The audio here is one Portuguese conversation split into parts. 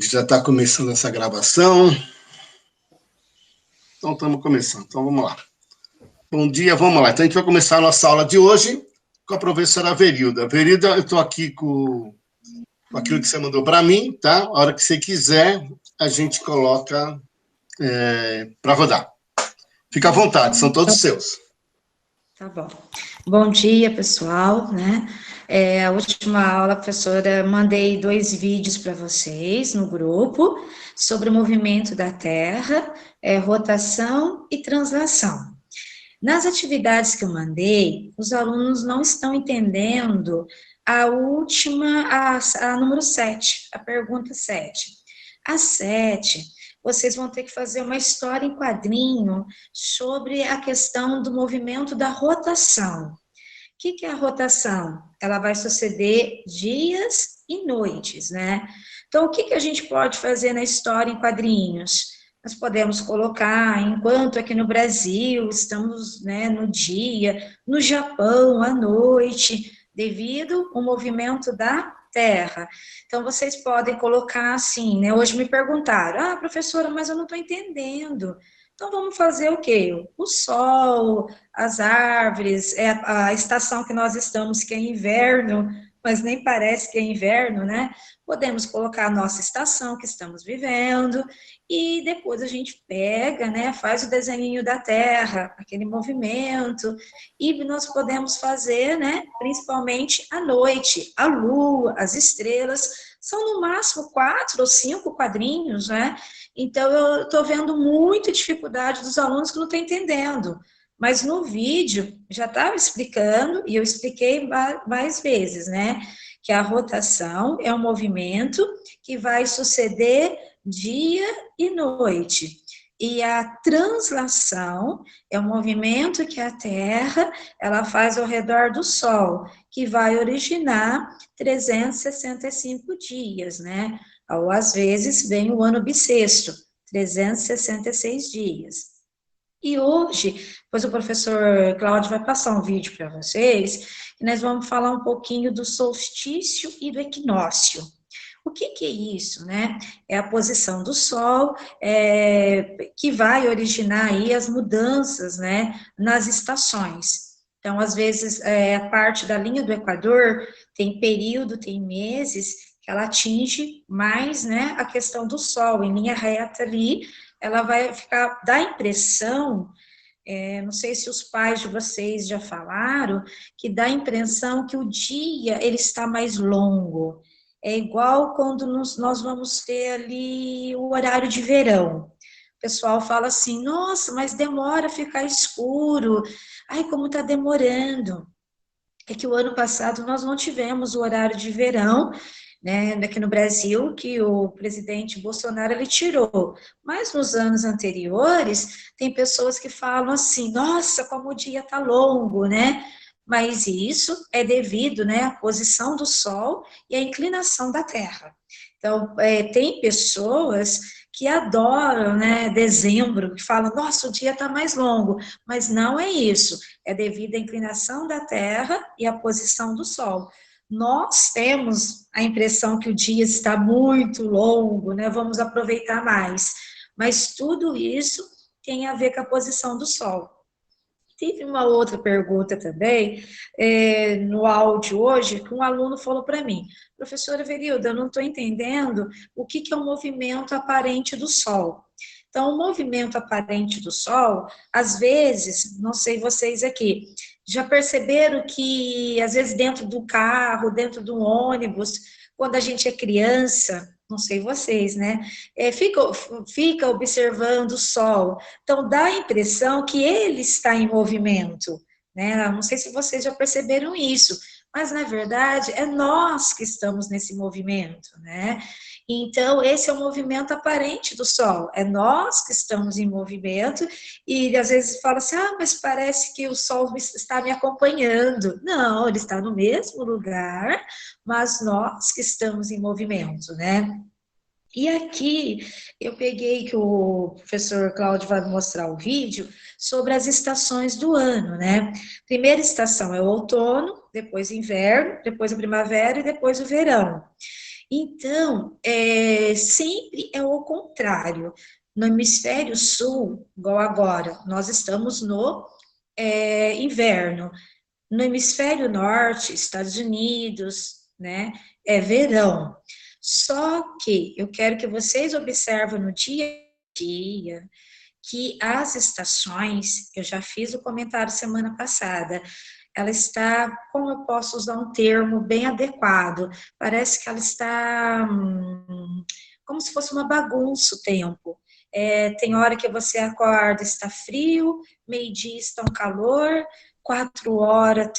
Já está começando essa gravação. Então, estamos começando. Então, vamos lá. Bom dia, vamos lá. Então, a gente vai começar a nossa aula de hoje com a professora Verilda. Verilda, eu estou aqui com aquilo que você mandou para mim, tá? A hora que você quiser, a gente coloca para rodar. Fica à vontade, são todos seus. Tá bom. Bom dia, pessoal, né? A última aula, professora, mandei 2 vídeos para vocês no grupo sobre o movimento da Terra, rotação e translação. Nas atividades que eu mandei, os alunos não estão entendendo a última, a número 7, a pergunta 7. A 7, vocês vão ter que fazer uma história em quadrinho sobre a questão do movimento da rotação. O que é a rotação? Ela vai suceder dias e noites, né? Então, o que a gente pode fazer na história em quadrinhos? Nós podemos colocar, enquanto aqui no Brasil estamos, né, no dia, no Japão à noite, devido ao movimento da Terra. Então, vocês podem colocar assim, né? Hoje me perguntaram, professora, mas eu não estou entendendo. Então, vamos fazer o quê? O sol, as árvores, a estação que nós estamos, que é inverno, mas nem parece que é inverno, né? Podemos colocar a nossa estação que estamos vivendo, e depois a gente pega, né, faz o desenho da Terra, aquele movimento, e nós podemos fazer, né, principalmente à noite, a lua, as estrelas, são no máximo 4 ou 5 quadrinhos, né? Então, eu estou vendo muita dificuldade dos alunos que não estão entendendo. Mas no vídeo já estava explicando, e eu expliquei mais vezes, né? Que a rotação é um movimento que vai suceder dia e noite. E a translação é um movimento que a Terra ela faz ao redor do Sol, que vai originar 365 dias, né? Ou às vezes vem o ano bissexto, 366 dias. E hoje, depois o professor Cláudio vai passar um vídeo para vocês, e nós vamos falar um pouquinho do solstício e do equinócio. O que é isso, né? É a posição do Sol, que vai originar aí as mudanças, né, nas estações. Então, às vezes, a parte da linha do Equador tem período, tem meses, que ela atinge mais, né, a questão do Sol, em linha reta ali, ela vai ficar, dá a impressão, não sei se os pais de vocês já falaram, que dá a impressão que o dia, ele está mais longo. É igual quando nós vamos ter ali o horário de verão. O pessoal fala assim, nossa, mas demora a ficar escuro. Ai, como está demorando. É que o ano passado nós não tivemos o horário de verão, né, aqui no Brasil, que o presidente Bolsonaro ele tirou. Mas nos anos anteriores, tem pessoas que falam assim, nossa, como o dia está longo, né? Mas isso é devido, né, à posição do Sol e à inclinação da Terra. Então, tem pessoas que adoram, né, dezembro, que falam, nossa, o dia está mais longo, mas não é isso, é devido à inclinação da Terra e à posição do Sol. Nós temos a impressão que o dia está muito longo, né, vamos aproveitar mais, mas tudo isso tem a ver com a posição do Sol. Teve uma outra pergunta também, no áudio hoje, que um aluno falou para mim, professora Verilda, eu não estou entendendo o que é o movimento aparente do Sol. Então, o movimento aparente do Sol, às vezes, não sei vocês aqui, já perceberam que, às vezes, dentro do carro, dentro do ônibus, quando a gente é criança, não sei vocês, né? Fica observando o Sol. Então, dá a impressão que ele está em movimento, né? Não sei se vocês já perceberam isso, mas, na verdade, é nós que estamos nesse movimento, né? Então, esse é o movimento aparente do Sol, é nós que estamos em movimento, e às vezes fala assim, mas parece que o Sol está me acompanhando. Não, ele está no mesmo lugar, mas nós que estamos em movimento, né? E aqui eu peguei que o professor Cláudio vai mostrar o vídeo sobre as estações do ano, né? Primeira estação é o outono, depois o inverno, depois a primavera e depois o verão. Então, sempre é o contrário. No hemisfério sul, igual agora, nós estamos no inverno. No hemisfério norte, Estados Unidos, né, é verão. Só que eu quero que vocês observem no dia a dia que as estações, eu já fiz o comentário semana passada, ela está, como eu posso usar um termo bem adequado, parece que ela está como se fosse uma bagunça o tempo. Tem hora que você acorda, está frio, meio-dia está um calor, 4 horas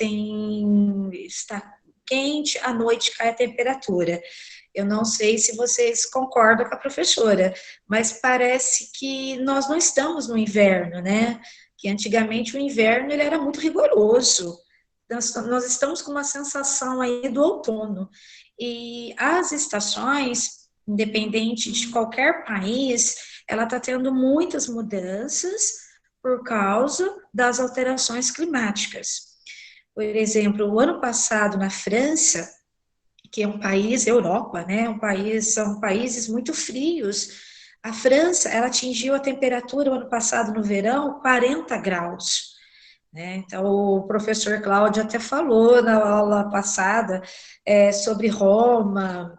está quente, à noite cai a temperatura. Eu não sei se vocês concordam com a professora, mas parece que nós não estamos no inverno, né? Que antigamente o inverno ele era muito rigoroso. Nós estamos com uma sensação aí do outono. E as estações, independente de qualquer país, ela está tendo muitas mudanças por causa das alterações climáticas. Por exemplo, o ano passado na França, que é um país, Europa, né, são países muito frios. A França, ela atingiu a temperatura o ano passado no verão 40 graus. Né? Então, o professor Cláudio até falou na aula passada sobre Roma,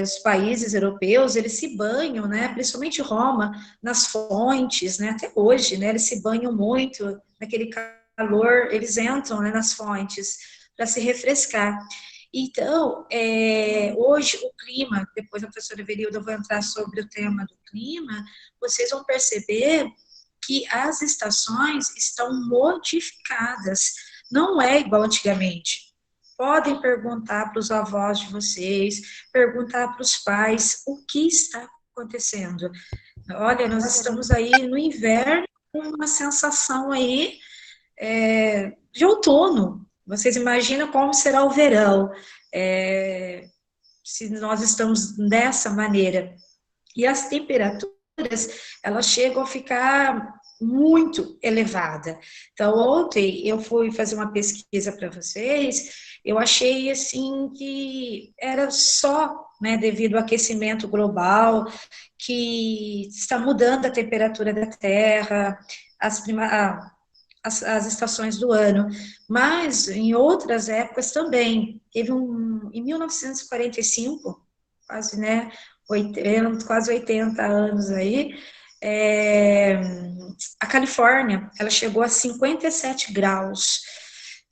os países europeus, eles se banham, né? Principalmente Roma, nas fontes, né? Até hoje, né? Eles se banham muito, naquele calor, eles entram, né, nas fontes para se refrescar. Então, hoje o clima, depois a professora Verilda vai entrar sobre o tema do clima, vocês vão perceber que as estações estão modificadas, não é igual antigamente. Podem perguntar para os avós de vocês, perguntar para os pais o que está acontecendo. Olha, nós estamos aí no inverno com uma sensação aí de outono. Vocês imaginam como será o verão, se nós estamos dessa maneira. E as temperaturas, elas chegam a ficar muito elevada. Então, ontem eu fui fazer uma pesquisa para vocês, eu achei assim que era só, né, devido ao aquecimento global, que está mudando a temperatura da Terra, as estações do ano, mas em outras épocas também. Em 1945, quase, né, 80 anos aí, a Califórnia, ela chegou a 57 graus,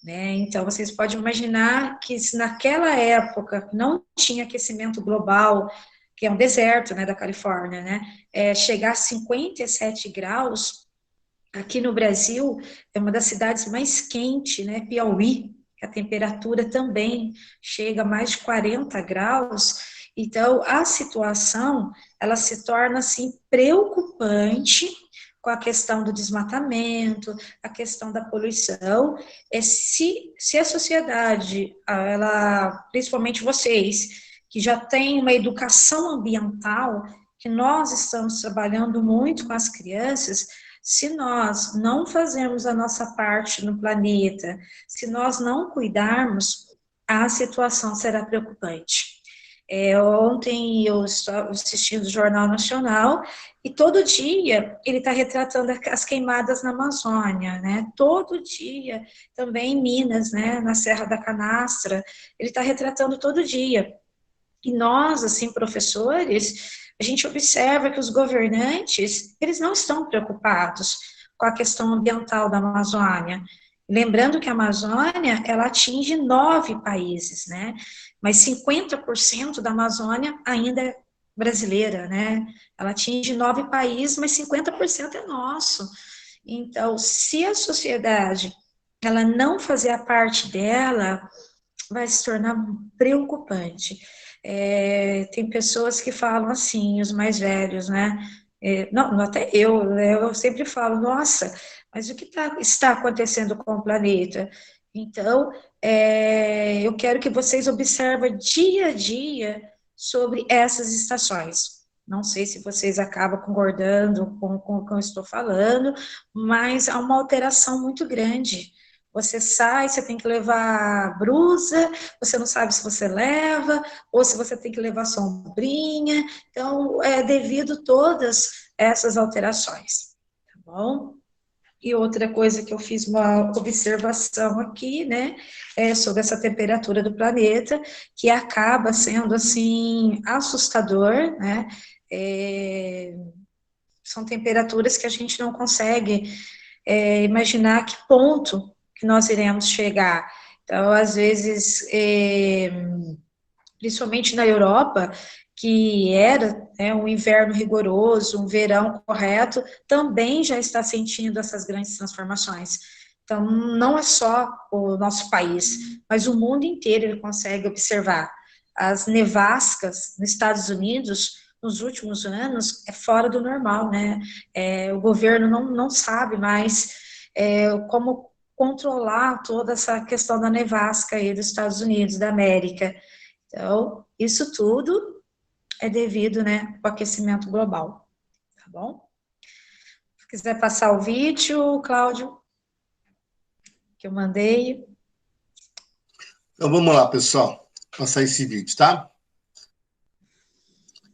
né? Então, vocês podem imaginar que se naquela época não tinha aquecimento global, que é um deserto, né, da Califórnia, né? Chegar a 57 graus, aqui no Brasil, é uma das cidades mais quentes, né? Piauí, que a temperatura também chega a mais de 40 graus. Então, a situação, ela se torna, assim, preocupante com a questão do desmatamento, a questão da poluição. Se a sociedade, ela, principalmente vocês, que já têm uma educação ambiental, que nós estamos trabalhando muito com as crianças, se nós não fazermos a nossa parte no planeta, se nós não cuidarmos, a situação será preocupante. Ontem eu estava assistindo o Jornal Nacional e todo dia ele está retratando as queimadas na Amazônia, né? Todo dia, também em Minas, né? Na Serra da Canastra, ele está retratando todo dia. E nós, assim, professores, a gente observa que os governantes, eles não estão preocupados com a questão ambiental da Amazônia. Lembrando que a Amazônia, ela atinge 9 países, né? Mas 50% da Amazônia ainda é brasileira, né? Ela atinge 9 países, mas 50% é nosso. Então, se a sociedade, ela não fazer a parte dela, vai se tornar preocupante. Tem pessoas que falam assim, os mais velhos, né? Não, até eu sempre falo, nossa, mas o que está acontecendo com o planeta? Então, eu quero que vocês observem dia a dia sobre essas estações. Não sei se vocês acabam concordando com o que eu estou falando, mas há uma alteração muito grande. Você sai, você tem que levar blusa, você não sabe se você leva, ou se você tem que levar sombrinha. Então, é devido todas essas alterações, tá bom? E outra coisa que eu fiz uma observação aqui, né, é sobre essa temperatura do planeta, que acaba sendo, assim, assustador, né, são temperaturas que a gente não consegue imaginar que ponto que nós iremos chegar. Então, às vezes, principalmente na Europa, que era um inverno rigoroso, um verão correto, também já está sentindo essas grandes transformações. Então, não é só o nosso país, mas o mundo inteiro ele consegue observar. As nevascas nos Estados Unidos, nos últimos anos, é fora do normal, né? O governo não sabe mais como controlar toda essa questão da nevasca aí dos Estados Unidos, da América. Então, isso tudo é devido, né, ao aquecimento global, tá bom? Se quiser passar o vídeo, Cláudio, que eu mandei. Então vamos lá, pessoal, passar esse vídeo, tá?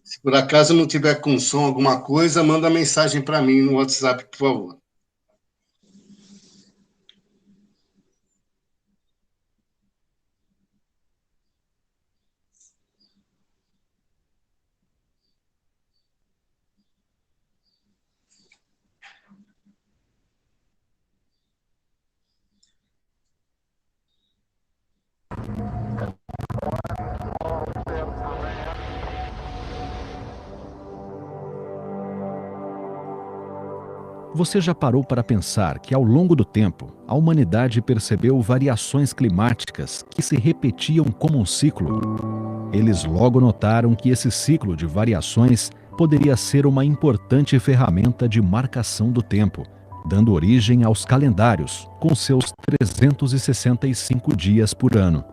Se por acaso não tiver com som alguma coisa, manda mensagem para mim no WhatsApp, por favor. Você já parou para pensar que, ao longo do tempo, a humanidade percebeu variações climáticas que se repetiam como um ciclo? Eles logo notaram que esse ciclo de variações poderia ser uma importante ferramenta de marcação do tempo, dando origem aos calendários, com seus 365 dias por ano.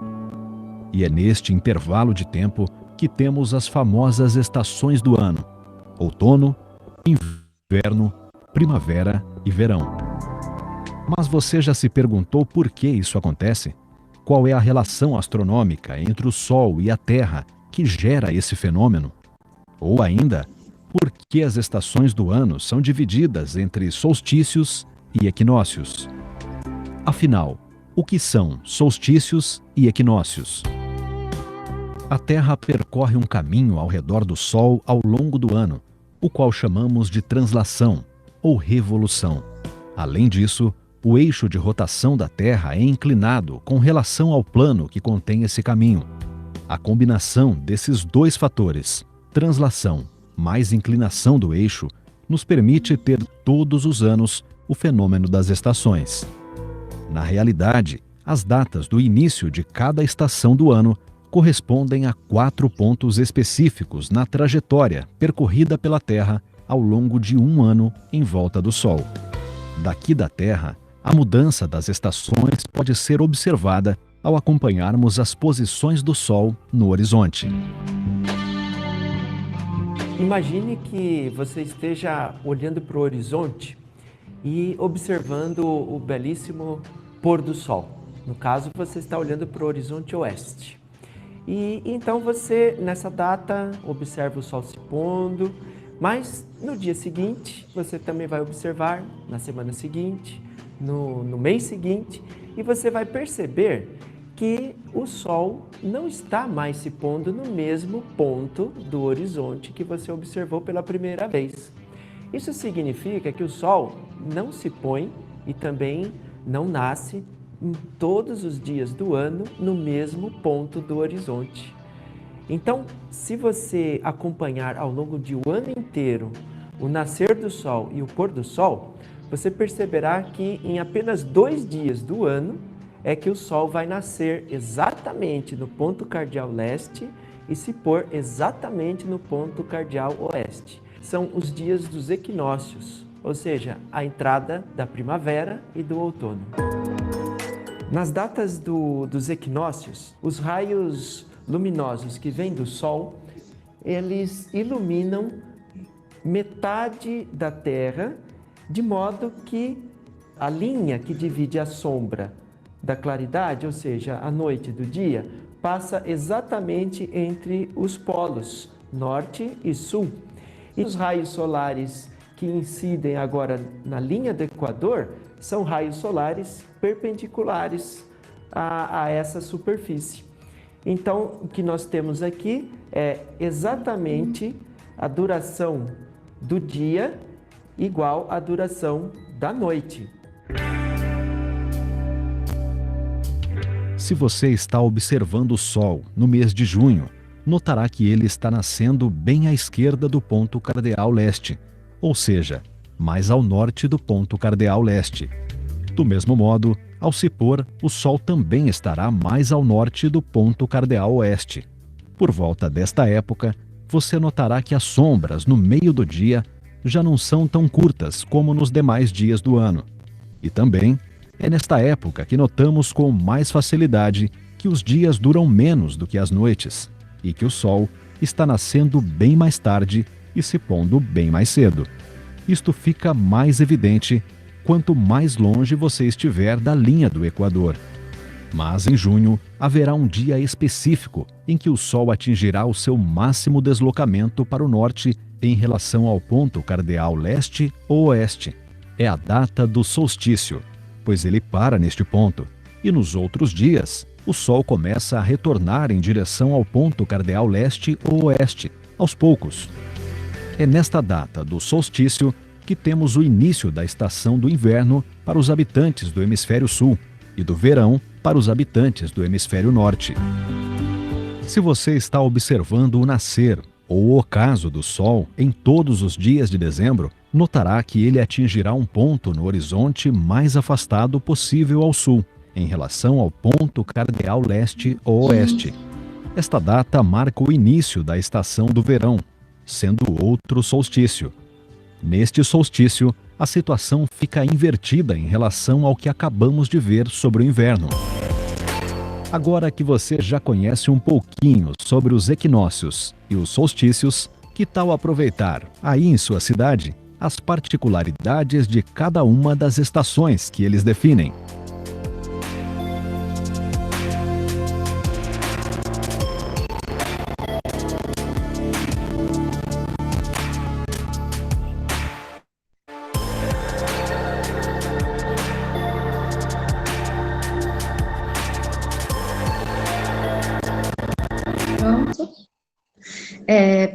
E é neste intervalo de tempo que temos as famosas estações do ano: outono, inverno, primavera e verão. Mas você já se perguntou por que isso acontece? Qual é a relação astronômica entre o Sol e a Terra que gera esse fenômeno? Ou ainda, por que as estações do ano são divididas entre solstícios e equinócios? Afinal, o que são solstícios e equinócios? A Terra percorre um caminho ao redor do Sol ao longo do ano, o qual chamamos de translação ou revolução. Além disso, o eixo de rotação da Terra é inclinado com relação ao plano que contém esse caminho. A combinação desses dois fatores, translação mais inclinação do eixo, nos permite ter todos os anos o fenômeno das estações. Na realidade, as datas do início de cada estação do ano correspondem a 4 pontos específicos na trajetória percorrida pela Terra ao longo de um ano em volta do Sol. Daqui da Terra, a mudança das estações pode ser observada ao acompanharmos as posições do Sol no horizonte. Imagine que você esteja olhando para o horizonte e observando o belíssimo pôr do sol. No caso, você está olhando para o horizonte oeste. E então você, nessa data, observa o sol se pondo, mas no dia seguinte, você também vai observar, na semana seguinte, no mês seguinte, e você vai perceber que o sol não está mais se pondo no mesmo ponto do horizonte que você observou pela primeira vez. Isso significa que o sol não se põe e também não nasce em todos os dias do ano no mesmo ponto do horizonte. Então, se você acompanhar ao longo de um ano inteiro o nascer do sol e o pôr do sol, você perceberá que em apenas 2 dias do ano é que o sol vai nascer exatamente no ponto cardial leste e se pôr exatamente no ponto cardial oeste. São os dias dos equinócios, ou seja, a entrada da primavera e do outono. Nas datas dos equinócios, os raios luminosos que vêm do Sol, eles iluminam metade da Terra, de modo que a linha que divide a sombra da claridade, ou seja, a noite do dia, passa exatamente entre os polos, norte e sul. E os raios solares que incidem agora na linha do Equador são raios solares perpendiculares a essa superfície. Então, o que nós temos aqui é exatamente a duração do dia igual à duração da noite. Se você está observando o Sol no mês de junho, notará que ele está nascendo bem à esquerda do ponto cardeal leste, ou seja, mais ao norte do ponto cardeal leste. Do mesmo modo, ao se pôr, o Sol também estará mais ao norte do ponto cardeal oeste. Por volta desta época, você notará que as sombras no meio do dia já não são tão curtas como nos demais dias do ano. E também é nesta época que notamos com mais facilidade que os dias duram menos do que as noites e que o Sol está nascendo bem mais tarde e se pondo bem mais cedo. Isto fica mais evidente quanto mais longe você estiver da linha do Equador. Mas em junho haverá um dia específico em que o Sol atingirá o seu máximo deslocamento para o norte em relação ao ponto cardeal leste ou oeste. É a data do solstício, pois ele para neste ponto, e nos outros dias o Sol começa a retornar em direção ao ponto cardeal leste ou oeste, aos poucos. É nesta data do solstício que temos o início da estação do inverno para os habitantes do hemisfério sul e do verão para os habitantes do hemisfério norte. Se você está observando o nascer ou o ocaso do Sol em todos os dias de dezembro, notará que ele atingirá um ponto no horizonte mais afastado possível ao sul, em relação ao ponto cardeal leste ou oeste. Esta data marca o início da estação do verão, sendo outro solstício. Neste solstício, a situação fica invertida em relação ao que acabamos de ver sobre o inverno. Agora que você já conhece um pouquinho sobre os equinócios e os solstícios, que tal aproveitar, aí em sua cidade, as particularidades de cada uma das estações que eles definem?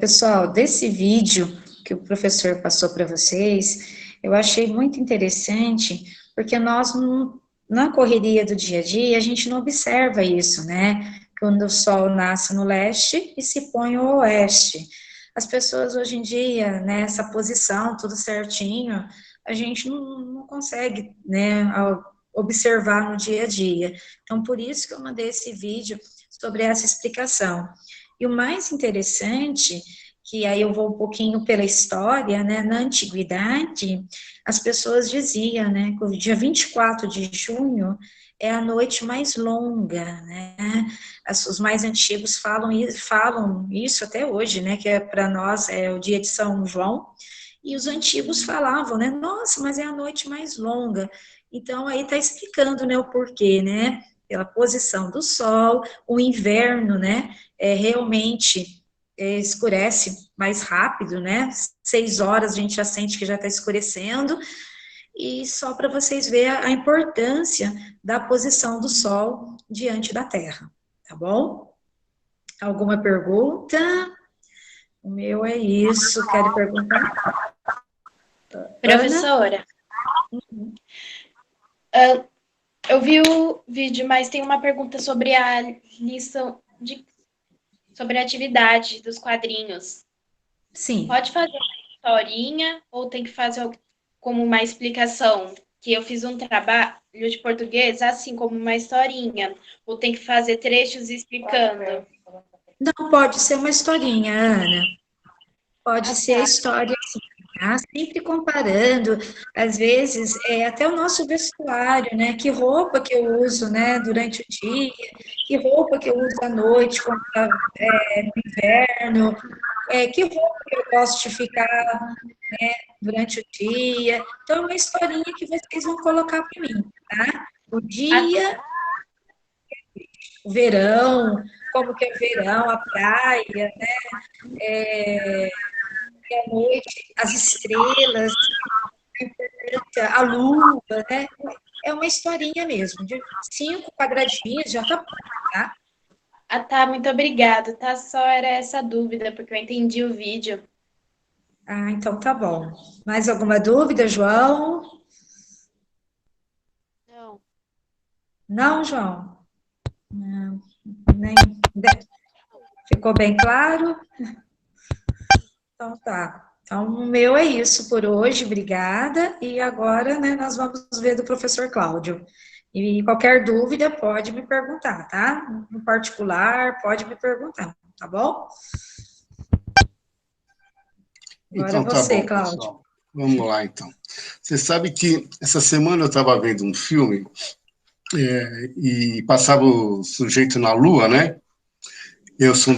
Pessoal, desse vídeo que o professor passou para vocês, eu achei muito interessante, porque nós, na correria do dia a dia, a gente não observa isso, né? Quando o sol nasce no leste e se põe no oeste. As pessoas hoje em dia, né, essa posição, tudo certinho, a gente não consegue, né, observar no dia a dia. Então, por isso que eu mandei esse vídeo sobre essa explicação. E o mais interessante, que aí eu vou um pouquinho pela história, né, na antiguidade, as pessoas diziam, né, que o dia 24 de junho é a noite mais longa, né, os mais antigos falam isso até hoje, né, que para nós é o dia de São João, e os antigos falavam, né, nossa, mas é a noite mais longa. Então, aí está explicando, né, o porquê, né, pela posição do sol, o inverno, né, realmente escurece mais rápido, né, 6 horas a gente já sente que já está escurecendo, e só para vocês verem a importância da posição do sol diante da Terra, tá bom? Alguma pergunta? O meu é isso, quero perguntar. Professora, eu vi o vídeo, mas tem uma pergunta sobre a lição sobre a atividade dos quadrinhos. Sim. Pode fazer uma historinha ou tem que fazer como uma explicação? Que eu fiz um trabalho de português assim como uma historinha, ou tem que fazer trechos explicando? Não, pode ser uma historinha, Ana. Pode ser a história, assim, tá? Sempre comparando, às vezes, até o nosso vestuário, né? Que roupa que eu uso, né, durante o dia, que roupa que eu uso à noite, quando tá, no inverno, que roupa que eu gosto de ficar, né, durante o dia. Então, é uma historinha que vocês vão colocar para mim, tá? O dia o verão, como que é o verão, a praia, né? E à noite, as estrelas, a lua, né? É uma historinha mesmo, de 5 quadradinhos, já tá bom, tá? Ah, tá, muito obrigada, tá? Só era essa dúvida, porque eu entendi o vídeo. Ah, então tá bom. Mais alguma dúvida, João? Não. Não, João? Não, nem... Ficou bem claro? Então tá. Então, o meu é isso por hoje, obrigada. E agora, né, nós vamos ver do professor Cláudio. E qualquer dúvida pode me perguntar, tá? No particular, pode me perguntar, tá bom? Agora Então tá você, bom, Cláudio. pessoal. Vamos lá, então. Você sabe que essa semana eu estava vendo um filme e passava o sujeito na Lua, né? Eu sou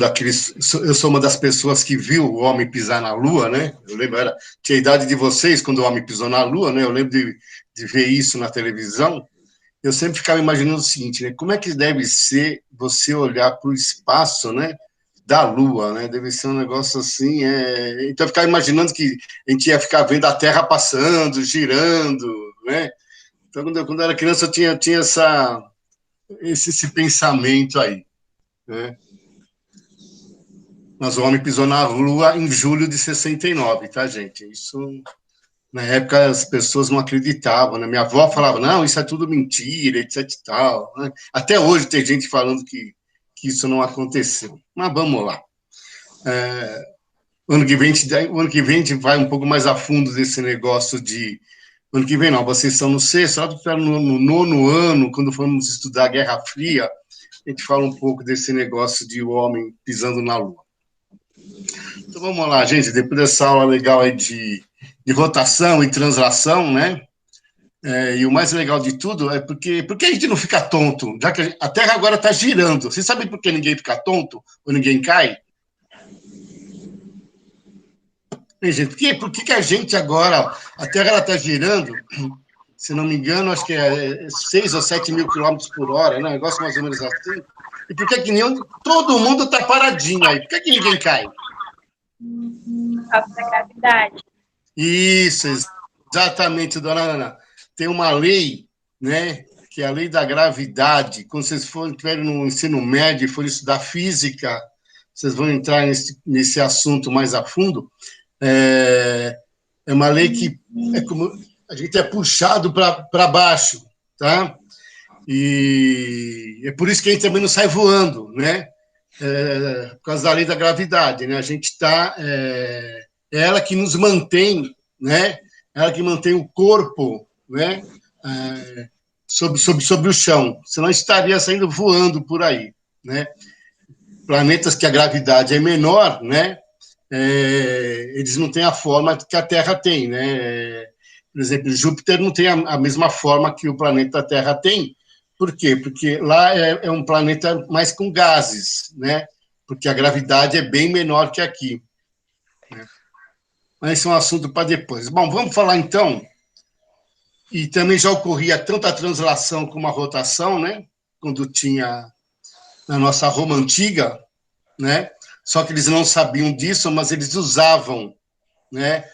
uma das pessoas que viu o homem pisar na Lua, né? Eu lembro, tinha a idade de vocês quando o homem pisou na Lua, né? Eu lembro de ver isso na televisão. Eu sempre ficava imaginando o seguinte, né? Como é que deve ser você olhar para o espaço, né? Da Lua, né? Deve ser um negócio assim. Então, eu ficava imaginando que a gente ia ficar vendo a Terra passando, girando, né? Então, quando eu era criança, eu tinha esse pensamento aí, né? Mas o homem pisou na Lua em julho de 69, tá, gente? Isso, na época, as pessoas não acreditavam, né? Minha avó falava, não, isso é tudo mentira, etc e tal, né? Até hoje tem gente falando que isso não aconteceu. Mas vamos lá. O ano que vem a gente vai um pouco mais a fundo desse negócio de... Ano que vem não, vocês estão no sexto, só que no nono ano, quando formos estudar a Guerra Fria, a gente fala um pouco desse negócio de o homem pisando na Lua. Então vamos lá, gente, depois dessa aula legal aí de rotação e translação, né? E o mais legal de tudo é porque a gente não fica tonto, já que a Terra agora está girando. Vocês sabem por que ninguém fica tonto ou ninguém cai? Gente, por que a gente agora, a Terra está girando, se não me engano, acho que é 6 ou 7 mil quilômetros por hora, né? Um negócio mais ou menos assim. E por que todo mundo está paradinho aí? Por que ninguém cai? Por causa da gravidade. Isso, exatamente, dona Ana. Tem uma lei, né, que é a lei da gravidade. Quando vocês estiverem no ensino médio e forem estudar física, vocês vão entrar nesse assunto mais a fundo. É uma lei que é como a gente é puxado para baixo, tá? E é por isso que a gente também não sai voando, né? Por causa da lei da gravidade, né? A gente está... é ela que nos mantém, né? Ela que mantém o corpo, né? Sobre o chão. Senão estaria saindo voando por aí, né? Planetas que a gravidade é menor, né? Eles não têm a forma que a Terra tem, né? Por exemplo, Júpiter não tem a mesma forma que o planeta Terra tem. Por quê? Porque lá é um planeta mais com gases, né? Porque a gravidade é bem menor que aqui. Né? Mas esse é um assunto para depois. Bom, vamos falar então. E também já ocorria tanto a translação como a rotação, né? Quando tinha na nossa Roma antiga, né? Só que eles não sabiam disso, mas eles usavam, né?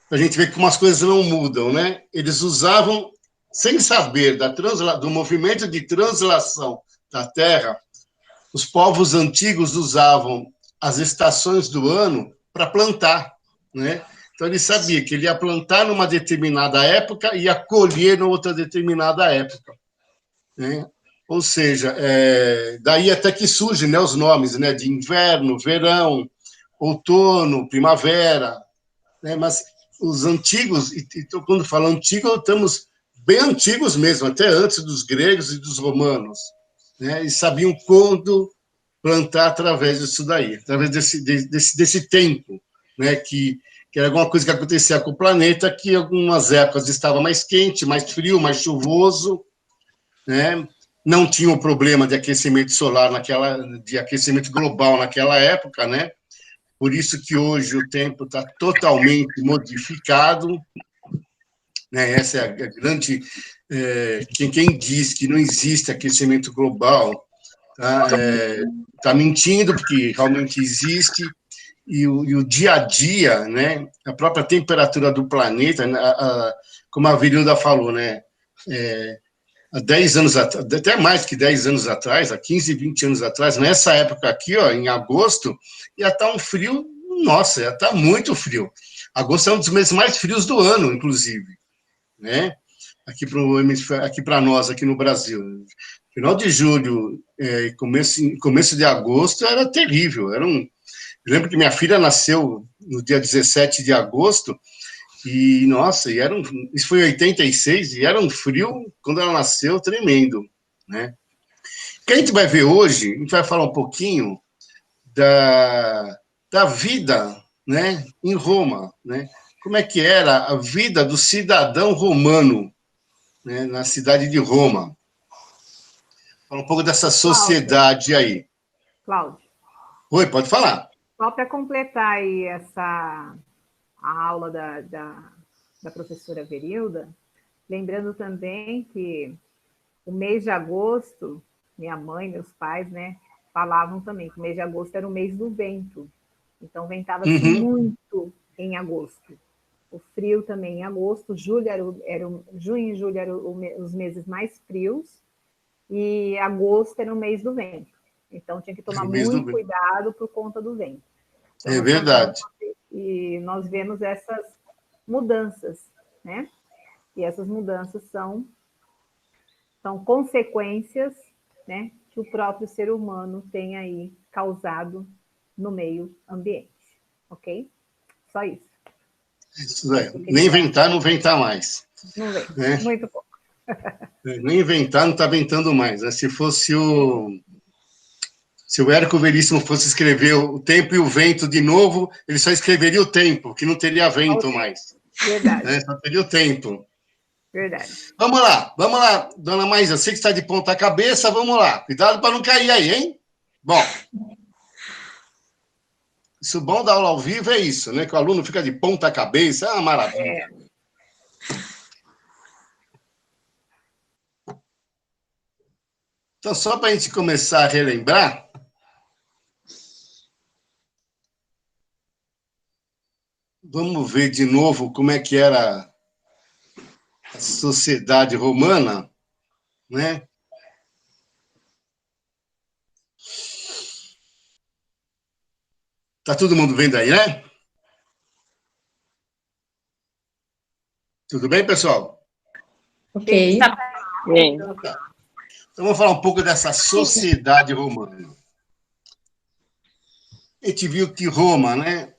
A gente vê como as coisas não mudam, né? Eles usavam, sem saber do movimento de translação da Terra, os povos antigos usavam as estações do ano para plantar, né? Então ele sabia que ele ia plantar numa determinada época e ia colher em outra determinada época, né? Ou seja, daí até que surgem, né, os nomes, né, de inverno, verão, outono, primavera, né? Mas os antigos, e quando falo antigo, estamos bem antigos mesmo, até antes dos gregos e dos romanos, né? E sabiam quando plantar através disso daí, através desse tempo, né? Que era alguma coisa que acontecia com o planeta, que em algumas épocas estava mais quente, mais frio, mais chuvoso, né? Não tinha o problema de aquecimento solar de aquecimento global naquela época, né? Por isso que hoje o tempo está totalmente modificado, né? Essa é a grande... quem diz que não existe aquecimento global tá mentindo, porque realmente existe, e o dia a dia, né? A própria temperatura do planeta, como a Virilda falou, né? Há 10 anos atrás, até mais que 10 anos atrás, há 15, 20 anos atrás, nessa época aqui, ó, em agosto, ia estar um frio, nossa, ia estar muito frio. Agosto é um dos meses mais frios do ano, inclusive, né? Aqui para nós, aqui no Brasil. Final de julho, começo de agosto era terrível. Eu lembro que minha filha nasceu no dia 17 de agosto, e, nossa, isso foi em 86, e era um frio, quando ela nasceu, tremendo, né? O que a gente vai ver hoje, a gente vai falar um pouquinho da vida, né, em Roma, né? Como é que era a vida do cidadão romano, né, na cidade de Roma. Fala um pouco dessa sociedade aí. Cláudio. Oi, pode falar. Só para completar aí a aula da professora Verilda, lembrando também que o mês de agosto, minha mãe, meus pais, né, falavam também que o mês de agosto era o mês do vento. Então, ventava-se muito em agosto. O frio também em agosto, junho e julho eram os meses mais frios, e agosto era o mês do vento. Então, tinha que tomar muito cuidado por conta do vento. Então, é verdade. E nós vemos essas mudanças, né? E essas mudanças são consequências, né, que o próprio ser humano tem aí causado no meio ambiente, ok? Só isso. Isso é. Nem ventar, não ventar mais. Não vem, né? Muito pouco. Nem ventar, não está ventando mais. Né? Se o Érico Veríssimo fosse escrever o tempo e o vento de novo, ele só escreveria o tempo, que não teria vento mais. Verdade. Né? Só teria o tempo. Verdade. Vamos lá, dona Maísa, você que está de ponta cabeça, vamos lá. Cuidado para não cair aí, hein? Bom, isso bom da aula ao vivo é isso, né? Que o aluno fica de ponta cabeça, é uma maravilha. Então, só para a gente começar a relembrar, vamos ver de novo como é que era a sociedade romana, né? Tá todo mundo vendo aí, né? Tudo bem, pessoal? Ok. Então, vamos falar um pouco dessa sociedade romana. A gente viu que Roma, né,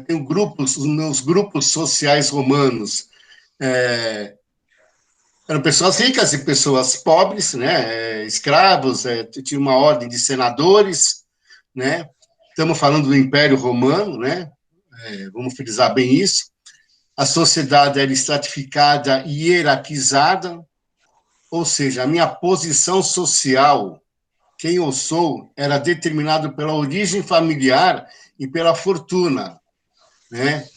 tem os meus grupos sociais romanos. Eram pessoas ricas e pessoas pobres, né, escravos, tinha uma ordem de senadores, né? Estamos falando do Império Romano, né? Vamos frisar bem isso. A sociedade era estratificada e hierarquizada, ou seja, a minha posição social, quem eu sou, era determinado pela origem familiar e pela fortuna, né?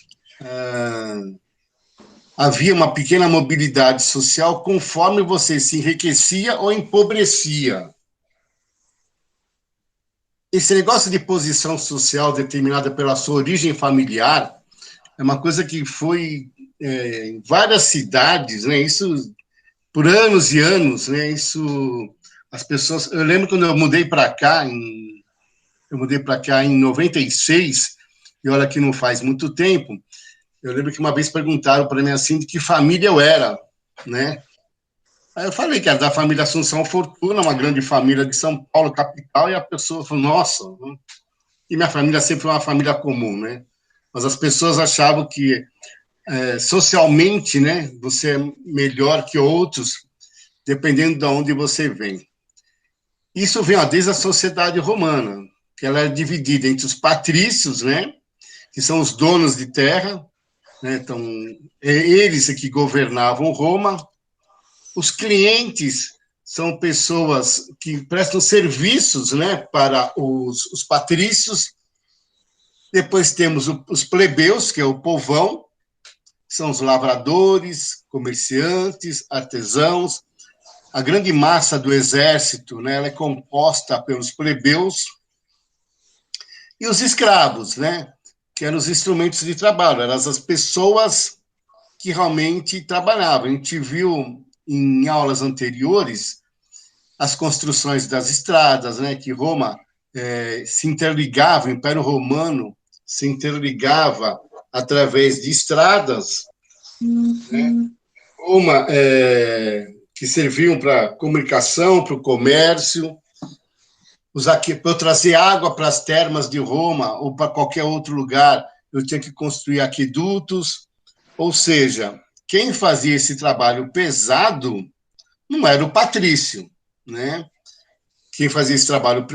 Havia uma pequena mobilidade social conforme você se enriquecia ou empobrecia. Esse negócio de posição social determinada pela sua origem familiar é uma coisa que foi em várias cidades, né? Isso por anos e anos, né? Isso as pessoas. Eu lembro quando eu mudei para cá em 96, e olha que não faz muito tempo. Eu lembro que uma vez perguntaram para mim assim de que família eu era, né? Aí eu falei que era da família Assunção Fortuna, uma grande família de São Paulo, capital, e a pessoa falou, nossa, e minha família sempre foi uma família comum, né? Mas as pessoas achavam que socialmente, né, você é melhor que outros, dependendo de onde você vem. Isso vem desde a sociedade romana, que ela é dividida entre os patrícios, né, que são os donos de terra, né, então, eles que governavam Roma. Os clientes são pessoas que prestam serviços, né, para os patrícios. Depois temos os plebeus, que é o povão, são os lavradores, comerciantes, artesãos. A grande massa do exército, né, ela é composta pelos plebeus e os escravos, né, que eram os instrumentos de trabalho, eram as pessoas que realmente trabalhavam. A gente viu em aulas anteriores as construções das estradas, né, que Roma se interligava, o Império Romano se interligava através de estradas, né, Roma, que serviam para comunicação, para o comércio, para eu trazer água para as termas de Roma ou para qualquer outro lugar, eu tinha que construir aquedutos. Ou seja, quem fazia esse trabalho pesado não era o patrício, né? Quem fazia esse trabalho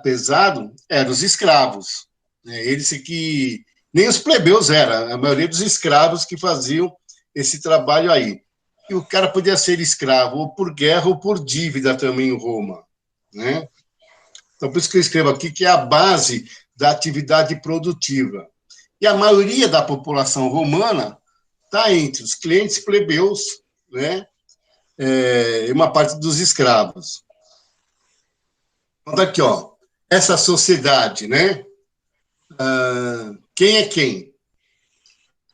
pesado eram os escravos, né? Eles que nem os plebeus eram, a maioria dos escravos que faziam esse trabalho aí. E o cara podia ser escravo ou por guerra ou por dívida também em Roma, né? Então, por isso que eu escrevo aqui que é a base da atividade produtiva. E a maioria da população romana está entre os clientes plebeus, né? E uma parte dos escravos. Então, aqui, ó, essa sociedade, né? Quem é quem?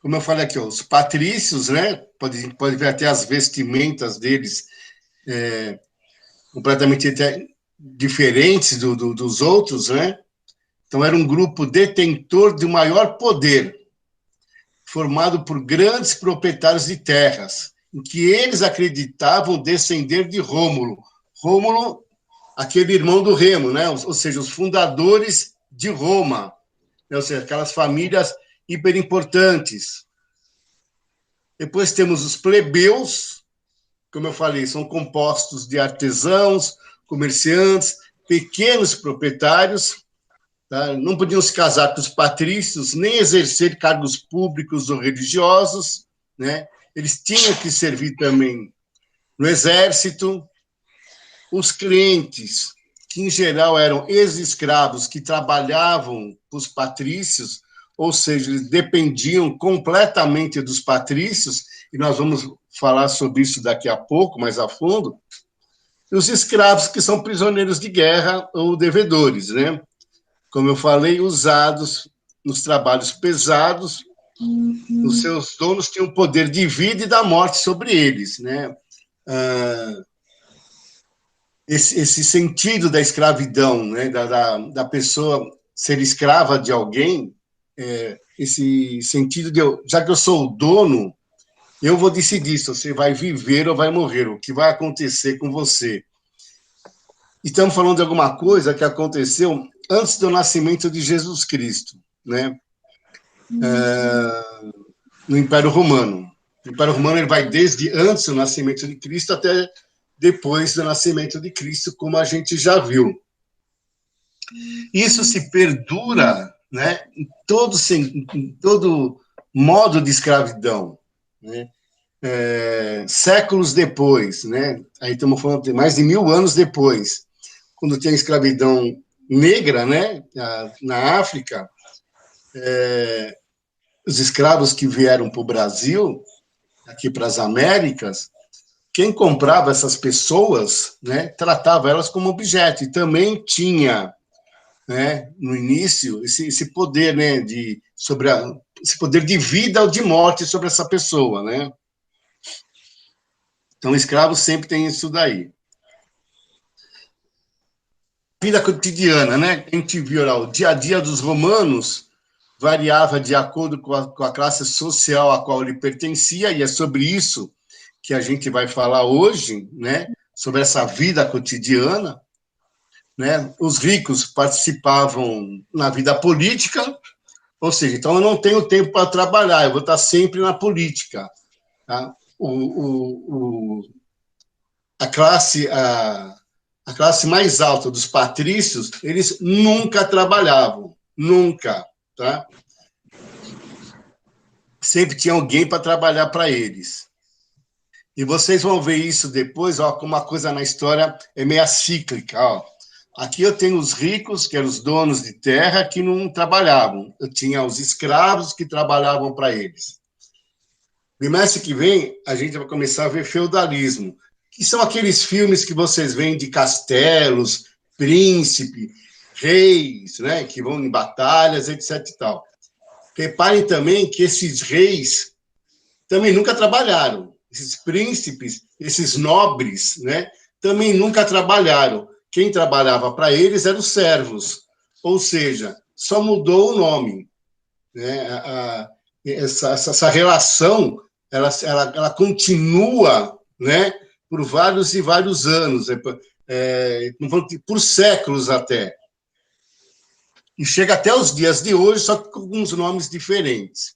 Como eu falei aqui, ó, os patrícios, né? Pode ver até as vestimentas deles completamente diferentes dos outros, né? Então, era um grupo detentor de maior poder, formado por grandes proprietários de terras, em que eles acreditavam descender de Rômulo. Rômulo, aquele irmão do Remo, né? Ou seja, os fundadores de Roma, né? Ou seja, aquelas famílias hiperimportantes. Depois temos os plebeus, como eu falei, são compostos de artesãos, comerciantes, pequenos proprietários, tá? Não podiam se casar com os patrícios, nem exercer cargos públicos ou religiosos, né? Eles tinham que servir também no exército. Os clientes, que em geral eram ex-escravos que trabalhavam para os patrícios, ou seja, eles dependiam completamente dos patrícios, e nós vamos falar sobre isso daqui a pouco, mais a fundo. E os escravos, que são prisioneiros de guerra ou devedores, né? Como eu falei, usados nos trabalhos pesados, os seus donos tinham o poder de vida e da morte sobre eles, né? Esse sentido da escravidão, né? da pessoa ser escrava de alguém, esse sentido de, já que eu sou o dono, eu vou decidir se você vai viver ou vai morrer, o que vai acontecer com você. Estamos falando de alguma coisa que aconteceu antes do nascimento de Jesus Cristo, né? No Império Romano. O Império Romano ele vai desde antes do nascimento de Cristo até depois do nascimento de Cristo, como a gente já viu. Isso se perdura, né, em todo modo de escravidão, né? Séculos depois, né? Aí estamos falando de mais de 1000 anos depois, quando tem a escravidão negra, né, na África, os escravos que vieram para o Brasil, aqui para as Américas, quem comprava essas pessoas, né, tratava elas como objeto, e também tinha, né, no início, esse poder, né, esse poder de vida ou de morte sobre essa pessoa, né? Então, o escravo sempre tem isso daí. Vida cotidiana, né? A gente viu lá, o dia a dia dos romanos variava de acordo com a classe social a qual ele pertencia, e é sobre isso que a gente vai falar hoje, né? Sobre essa vida cotidiana, né? Os ricos participavam na vida política, ou seja, então eu não tenho tempo para trabalhar, eu vou estar sempre na política, tá? A classe mais alta dos patrícios, eles nunca trabalhavam, nunca, tá? Sempre tinha alguém para trabalhar para eles. E vocês vão ver isso depois, ó, como uma coisa na história é meio cíclica, ó. Aqui eu tenho os ricos, que eram os donos de terra, que não trabalhavam. Eu tinha os escravos que trabalhavam para eles. Bimestre que vem, a gente vai começar a ver feudalismo, que são aqueles filmes que vocês veem de castelos, príncipe, reis, né, que vão em batalhas, etc. e tal. Reparem também que esses reis também nunca trabalharam. Esses príncipes, esses nobres, né, também nunca trabalharam. Quem trabalhava para eles eram os servos, ou seja, só mudou o nome. Né? Essa relação ela continua, né, por vários e vários anos, por séculos até. E chega até os dias de hoje, só que com alguns nomes diferentes.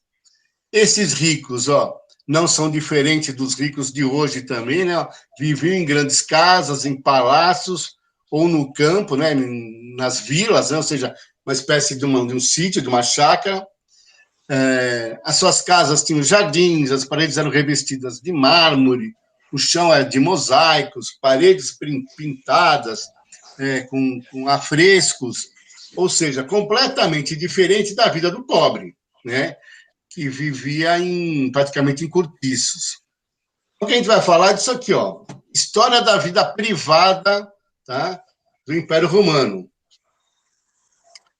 Esses ricos, não são diferentes dos ricos de hoje também, né? Viviam em grandes casas, em palácios, ou no campo, né? Nas vilas, né? Ou seja, uma espécie de um sítio, de uma chácara. As suas casas tinham jardins, as paredes eram revestidas de mármore, o chão era de mosaicos, paredes pintadas com afrescos, ou seja, completamente diferente da vida do pobre, né? Que vivia praticamente em cortiços. Então, a gente vai falar disso aqui, história da vida privada, tá, do Império Romano.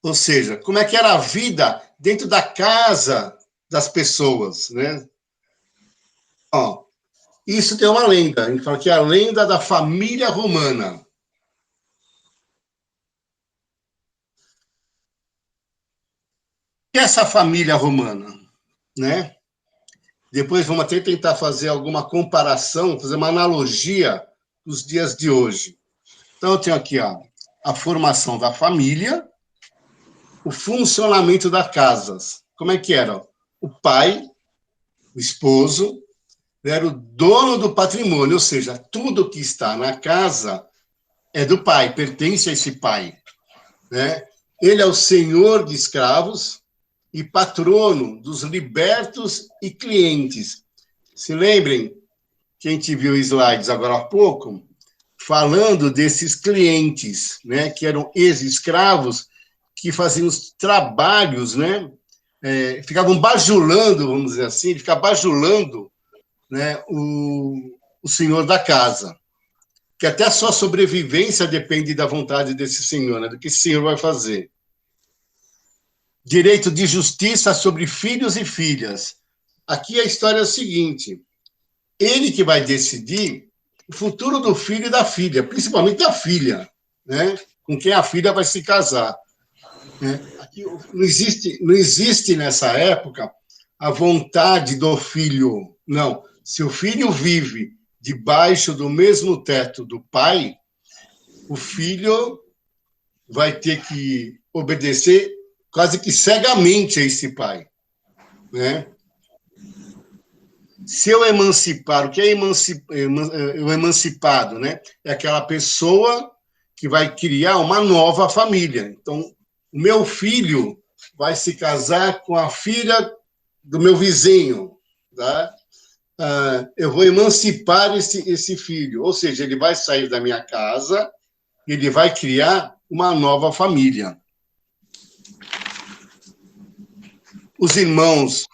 Ou seja, como é que era a vida dentro da casa das pessoas, né? Isso tem uma lenda, a gente fala que é a lenda da família romana. O que é essa família romana, né? Depois vamos até tentar fazer alguma comparação, fazer uma analogia dos dias de hoje. Então, eu tenho aqui a formação da família, o funcionamento das casas. Como é que era? O pai, o esposo, era o dono do patrimônio, ou seja, tudo que está na casa é do pai, pertence a esse pai. Né? Ele é o senhor de escravos e patrono dos libertos e clientes. Se lembrem que a gente viu slides agora há pouco, falando desses clientes, né, que eram ex-escravos, que faziam os trabalhos, né, ficavam bajulando, vamos dizer assim, ele ficava bajulando, né, o senhor da casa, que até a sua sobrevivência depende da vontade desse senhor, né, do que esse senhor vai fazer. Direito de justiça sobre filhos e filhas. Aqui a história é o seguinte, ele que vai decidir o futuro do filho e da filha, principalmente da filha, né, com quem a filha vai se casar. Aqui não existe nessa época a vontade do filho. Não. Se o filho vive debaixo do mesmo teto do pai, o filho vai ter que obedecer quase que cegamente a esse pai. Né? Se eu emancipar, o que é o emancipado? Né? É aquela pessoa que vai criar uma nova família. Então, o meu filho vai se casar com a filha do meu vizinho, tá? Eu vou emancipar esse filho, ou seja, ele vai sair da minha casa, ele vai criar uma nova família. Os irmãos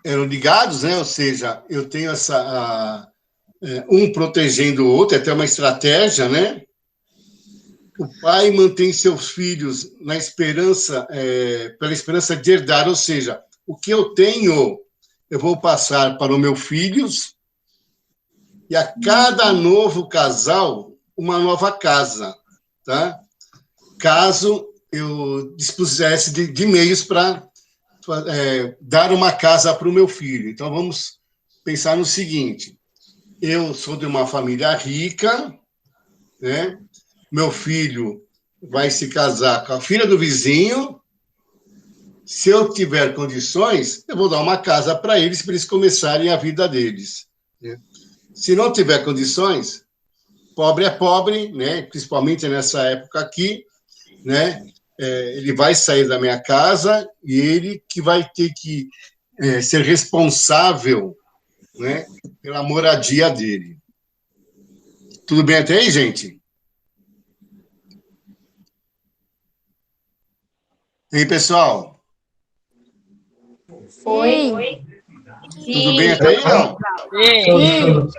eram ligados, né? Ou seja, eu tenho um protegendo o outro, é até uma estratégia, né? O pai mantém seus filhos na esperança, pela esperança de herdar, ou seja, o que eu tenho, eu vou passar para os meus filhos, e a cada novo casal, uma nova casa, tá? Caso eu dispusesse de meios para dar uma casa para o meu filho. Então, vamos pensar no seguinte, eu sou de uma família rica, né? Meu filho vai se casar com a filha do vizinho. Se eu tiver condições, eu vou dar uma casa para eles começarem a vida deles. Né? Se não tiver condições, pobre é pobre, né? Principalmente nessa época aqui, né? Ele vai sair da minha casa e ele que vai ter que ser responsável, né? Pela moradia dele. Tudo bem até aí, gente? E aí, pessoal? Oi. Tudo bem até aí, não? Sim.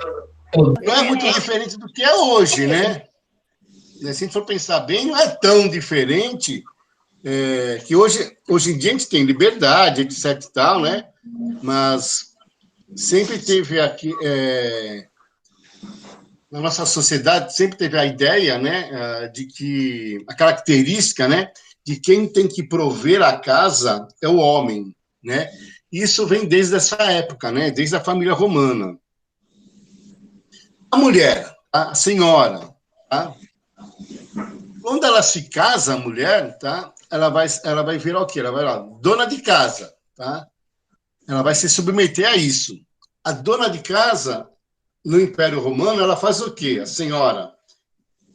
Não é muito diferente do que é hoje, né? Se for pensar bem, não é tão diferente, que hoje em dia a gente tem liberdade, etc e tal, né? Mas sempre teve aqui, na nossa sociedade, sempre teve a ideia, né, de que, a característica, né, de quem tem que prover a casa é o homem, né? Isso vem desde essa época, né? Desde a família romana. A mulher, a senhora, tá? Quando ela se casa, a mulher, tá? Ela vai virar o quê? Ela vai lá, dona de casa, tá? Ela vai se submeter a isso. A dona de casa, no Império Romano, ela faz o quê? A senhora.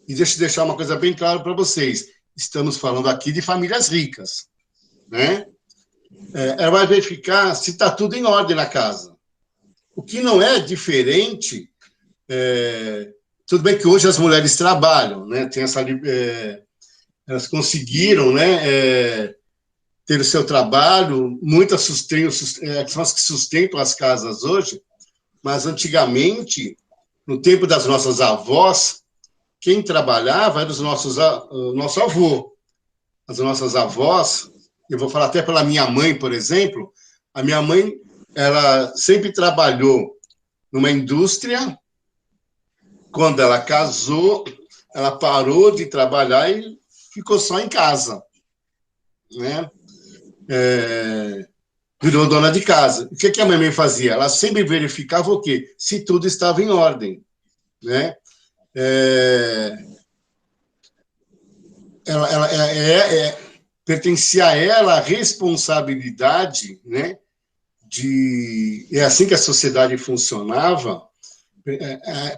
E deixa eu deixar uma coisa bem clara para vocês. Estamos falando aqui de famílias ricas, né? Ela vai verificar se está tudo em ordem na casa. O que não é diferente... tudo bem que hoje as mulheres trabalham, né? Tem essa... elas conseguiram, né, ter o seu trabalho, muitas são as que sustentam as casas hoje, mas antigamente, no tempo das nossas avós, quem trabalhava era o nosso avô. As nossas avós, eu vou falar até pela minha mãe, por exemplo, a minha mãe, ela sempre trabalhou numa indústria. Quando ela casou, ela parou de trabalhar e ficou só em casa, né? Virou dona de casa. O que a minha mãe fazia? Ela sempre verificava o quê? Se tudo estava em ordem, né? Pertencia a ela a responsabilidade, né? É assim que a sociedade funcionava.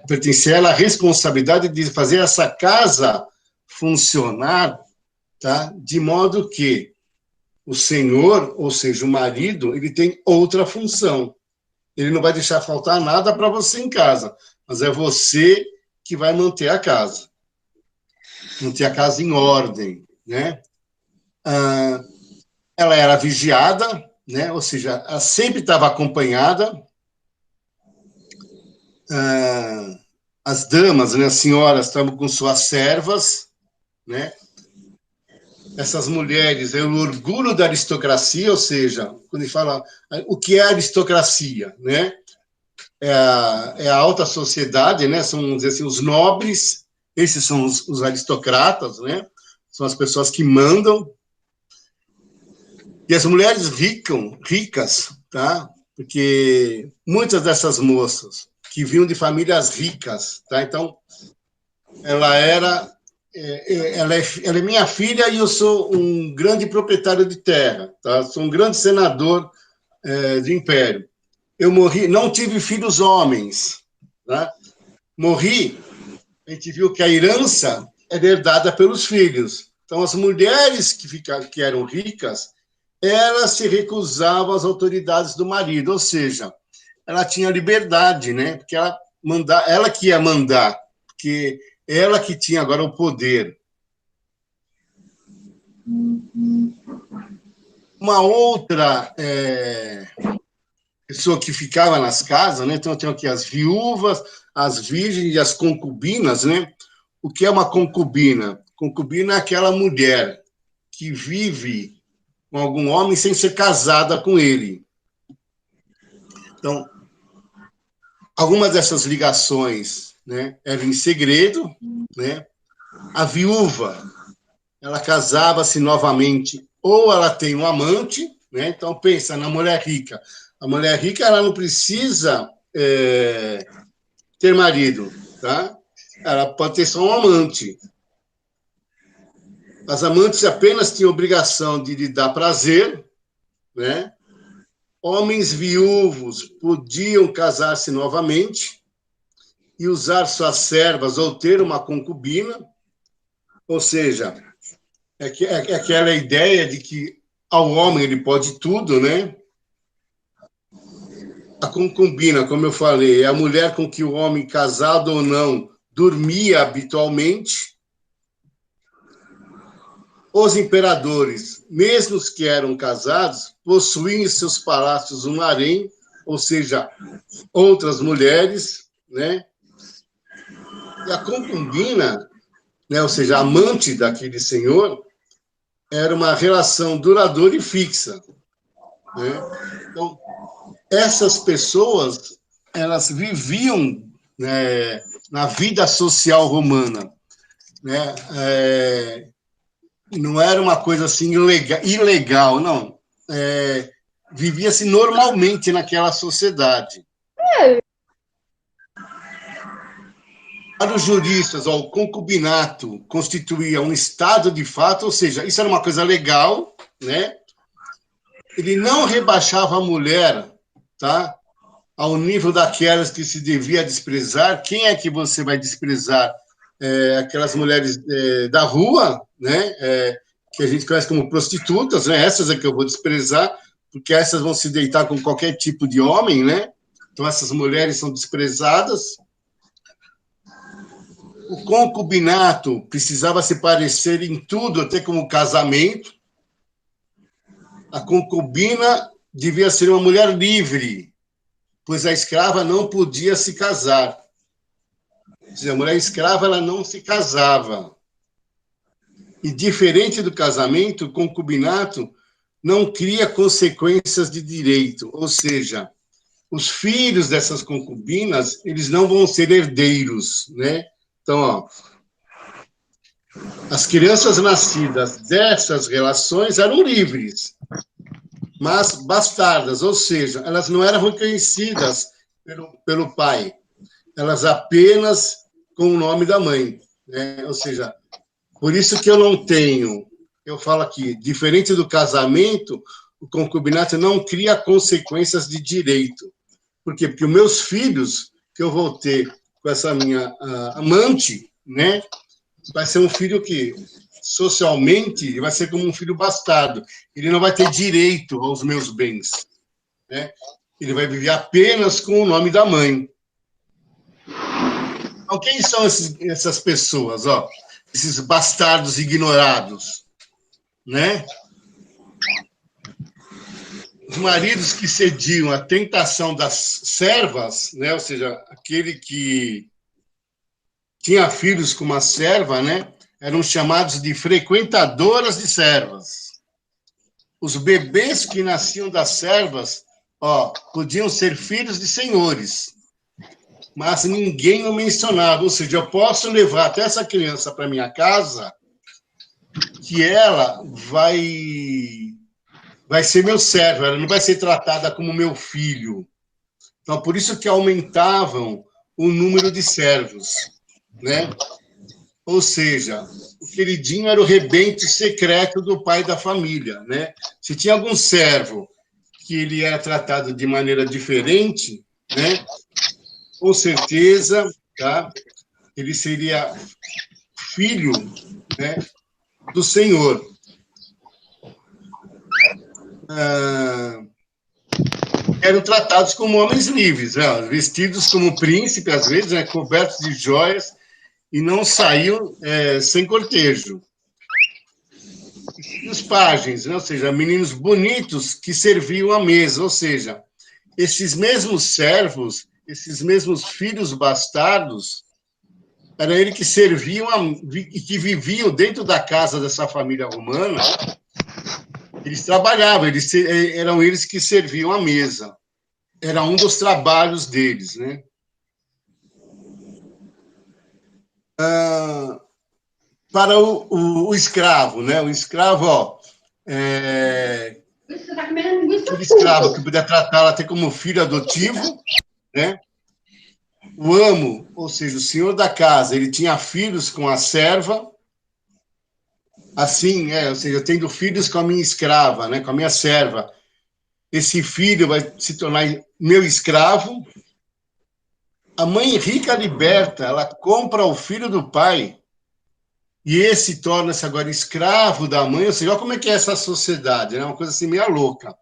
Pertencia a ela a responsabilidade de fazer essa casa funcionar, tá? De modo que o senhor, ou seja, o marido, ele tem outra função. Ele não vai deixar faltar nada para você em casa, mas é você que vai manter a casa em ordem, né? Ela era vigiada, né? Ou seja, ela sempre estava acompanhada. As damas, né, as senhoras, estavam com suas servas, né? Essas mulheres é o orgulho da aristocracia, ou seja, quando ele fala o que é aristocracia, né? É a alta sociedade, né? São, vamos dizer assim, os nobres, esses são os aristocratas, né? São as pessoas que mandam. E as mulheres ricas, tá? Porque muitas dessas moças que vinham de famílias ricas, tá? Então, ela é minha filha e eu sou um grande proprietário de terra, tá? Sou um grande senador do império. Eu morri, não tive filhos homens, tá? Morri, a gente viu que a herança é herdada pelos filhos. Então, as mulheres que eram ricas, elas se recusavam às autoridades do marido, ou seja, ela tinha liberdade, né? Porque ela que ia mandar, porque ela que tinha agora o poder. Uma outra pessoa que ficava nas casas, né? Então, tem aqui as viúvas, as virgens e as concubinas, né? O que é uma concubina? Concubina é aquela mulher que vive com algum homem sem ser casada com ele. Então, algumas dessas ligações, né, eram em segredo, né? A viúva, ela casava-se novamente, ou ela tem um amante, né? Então, pensa na mulher rica. A mulher rica, ela não precisa ter marido, tá? Ela pode ter só um amante. As amantes apenas tinham obrigação de lhe dar prazer, né? Homens viúvos podiam casar-se novamente e usar suas servas ou ter uma concubina, ou seja, é aquela ideia de que ao homem ele pode tudo, né? A concubina, como eu falei, é a mulher com que o homem, casado ou não, dormia habitualmente. Os imperadores, mesmo os que eram casados, possuíam em seus palácios um harém, ou seja, outras mulheres, né? E a concubina, né, ou seja, a amante daquele senhor, era uma relação duradoura e fixa, né? Então, essas pessoas, elas viviam, né, na vida social romana, né? Não era uma coisa assim ilegal, não. Vivia-se normalmente naquela sociedade. Para os juristas, o concubinato constituía um estado de fato, ou seja, isso era uma coisa legal, né? Ele não rebaixava a mulher, tá, ao nível daquelas que se devia desprezar. Quem é que você vai desprezar? Aquelas mulheres da rua, né? Que a gente conhece como prostitutas, né? Essas é que eu vou desprezar, porque essas vão se deitar com qualquer tipo de homem, né? Então, essas mulheres são desprezadas. O concubinato precisava se parecer em tudo, até como casamento. A concubina devia ser uma mulher livre, pois a escrava não podia se casar. Ou seja, a mulher escrava, ela não se casava. E diferente do casamento, o concubinato não cria consequências de direito, ou seja, os filhos dessas concubinas, eles não vão ser herdeiros, né? Então, ó, as crianças nascidas dessas relações eram livres, mas bastardas, ou seja, elas não eram reconhecidas pelo pai, elas apenas com o nome da mãe, né? Ou seja, por isso que eu não tenho, eu falo aqui, diferente do casamento, o concubinato não cria consequências de direito. Por quê? Porque os meus filhos, que eu vou ter com essa minha amante, né, vai ser um filho que, socialmente, vai ser como um filho bastardo. Ele não vai ter direito aos meus bens, né? Ele vai viver apenas com o nome da mãe. Então, quem são essas pessoas, ó? Esses bastardos ignorados, né? Os maridos que cediam à tentação das servas, né? Ou seja, aquele que tinha filhos com uma serva, né? Eram chamados de frequentadoras de servas. Os bebês que nasciam das servas, ó, podiam ser filhos de senhores, mas ninguém o mencionava. Ou seja, eu posso levar até essa criança para minha casa, que ela vai ser meu servo, ela não vai ser tratada como meu filho. Então, por isso que aumentavam o número de servos, né? Ou seja, o queridinho era o rebento secreto do pai da família, né? Se tinha algum servo que ele era tratado de maneira diferente, né? Com certeza, tá? Ele seria filho, né, do Senhor. Eram tratados como homens livres, né? Vestidos como príncipe, às vezes, né? Cobertos de joias, e não saíam sem cortejo. E os pajens, né? Ou seja, meninos bonitos que serviam à mesa, ou seja, esses mesmos servos, esses mesmos filhos bastardos, era ele que serviam e que viviam dentro da casa dessa família romana. Eles trabalhavam, eram eles que serviam à mesa. Era um dos trabalhos deles, né? Para o escravo, né? O escravo, ó, aquele escravo que podia tratá-lo até como filho adotivo, né? O amo, ou seja, o senhor da casa, ele tinha filhos com a serva, assim, ou seja, eu tendo filhos com a minha escrava, né? Com a minha serva. Esse filho vai se tornar meu escravo. A mãe rica liberta, ela compra o filho do pai, e esse torna-se agora escravo da mãe. Ou seja, olha como é que é essa sociedade, né? Uma coisa assim meio louca.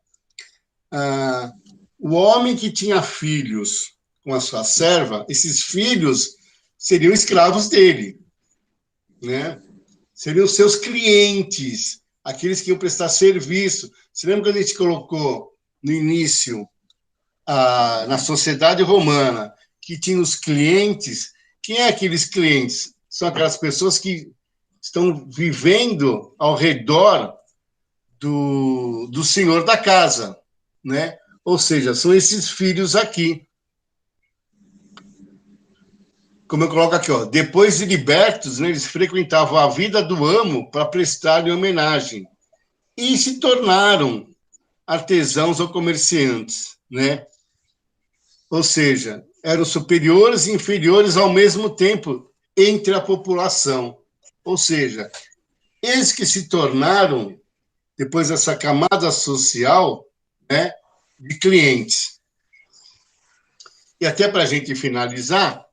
O homem que tinha filhos com a sua serva, esses filhos seriam escravos dele, né? Seriam seus clientes, aqueles que iam prestar serviço. Você lembra que a gente colocou no início na sociedade romana, que tinha os clientes, quem é aqueles clientes? São aquelas pessoas que estão vivendo ao redor do senhor da casa, né? Ou seja, são esses filhos aqui. Como eu coloco aqui, ó, depois de libertos, né, eles frequentavam a vida do amo para prestar-lhe homenagem e se tornaram artesãos ou comerciantes, né? Ou seja, eram superiores e inferiores ao mesmo tempo entre a população. Ou seja, eles que se tornaram, depois dessa camada social, né, de clientes. E até para a gente finalizar,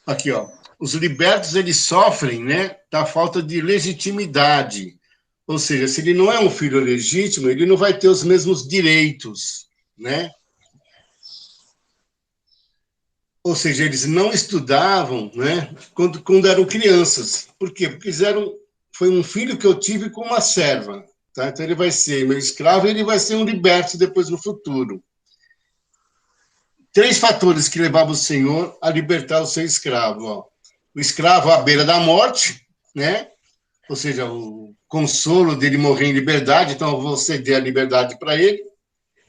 aqui, ó, os libertos, eles sofrem, né, da falta de legitimidade. Ou seja, se ele não é um filho legítimo, ele não vai ter os mesmos direitos, né? Ou seja, eles não estudavam, né, quando eram crianças. Por quê? Porque foi um filho que eu tive com uma serva. Tá? Então, ele vai ser meu escravo e ele vai ser um liberto depois no futuro. 3 fatores que levavam o Senhor a libertar o seu escravo. Ó. O escravo à beira da morte, né? Ou seja, o consolo dele morrer em liberdade, então eu vou ceder a liberdade para ele.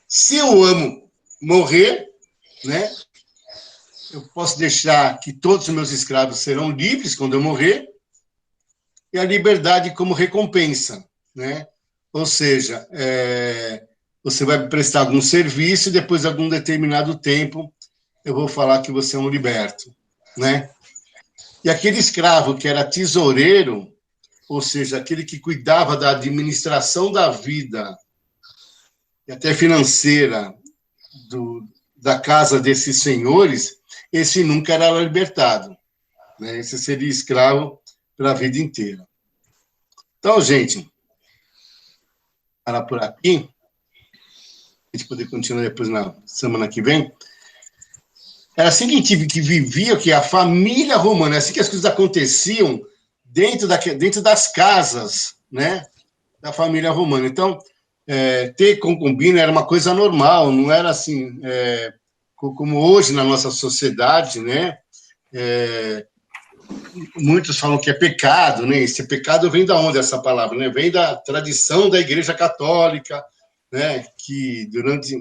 Se eu amo morrer, né? Eu posso deixar que todos os meus escravos serão livres quando eu morrer, e a liberdade como recompensa, né? Ou seja, você vai prestar algum serviço e depois de algum determinado tempo eu vou falar que você é um liberto, né? E aquele escravo que era tesoureiro, ou seja, aquele que cuidava da administração da vida e até financeira da casa desses senhores, esse nunca era libertado, né? Esse seria escravo pela vida inteira. Então, gente, parar por aqui, a gente poder continuar depois na semana que vem. Era assim que a gente que vivia, que a família romana, assim que as coisas aconteciam dentro das casas, né, da família romana. Então, ter concubina era uma coisa normal, não era assim, como hoje na nossa sociedade, né, muitos falam que é pecado, né? Esse pecado vem da onde essa palavra, né? Vem da tradição da Igreja Católica, né? Que durante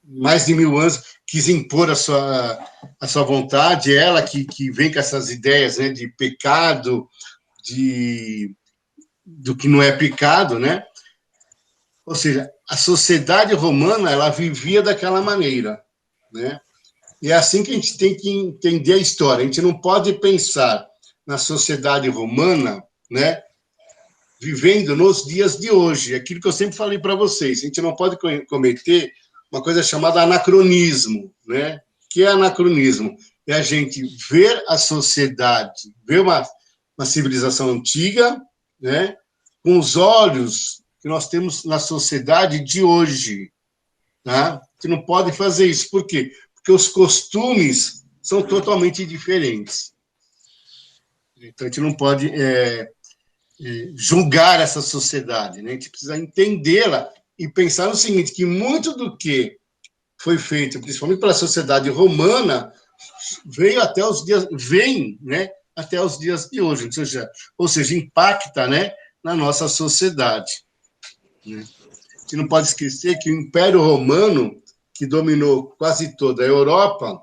mais de 1000 anos quis impor a sua vontade, ela que vem com essas ideias, né? De pecado, do que não é pecado, né? Ou seja, a sociedade romana ela vivia daquela maneira, né? E é assim que a gente tem que entender a história. A gente não pode pensar na sociedade romana, né, vivendo nos dias de hoje. É aquilo que eu sempre falei para vocês. A gente não pode cometer uma coisa chamada anacronismo, né? Que é anacronismo? É a gente ver a sociedade, ver uma civilização antiga, né, com os olhos que nós temos na sociedade de hoje. Tá? A gente não pode fazer isso. Por quê? Porque os costumes são totalmente diferentes. Então, a gente não pode julgar essa sociedade, né? A gente precisa entendê-la e pensar no seguinte, que muito do que foi feito, principalmente pela sociedade romana, vem, né, até os dias de hoje, ou seja, impacta, né, na nossa sociedade. Né? A gente não pode esquecer que o Império Romano, que dominou quase toda a Europa,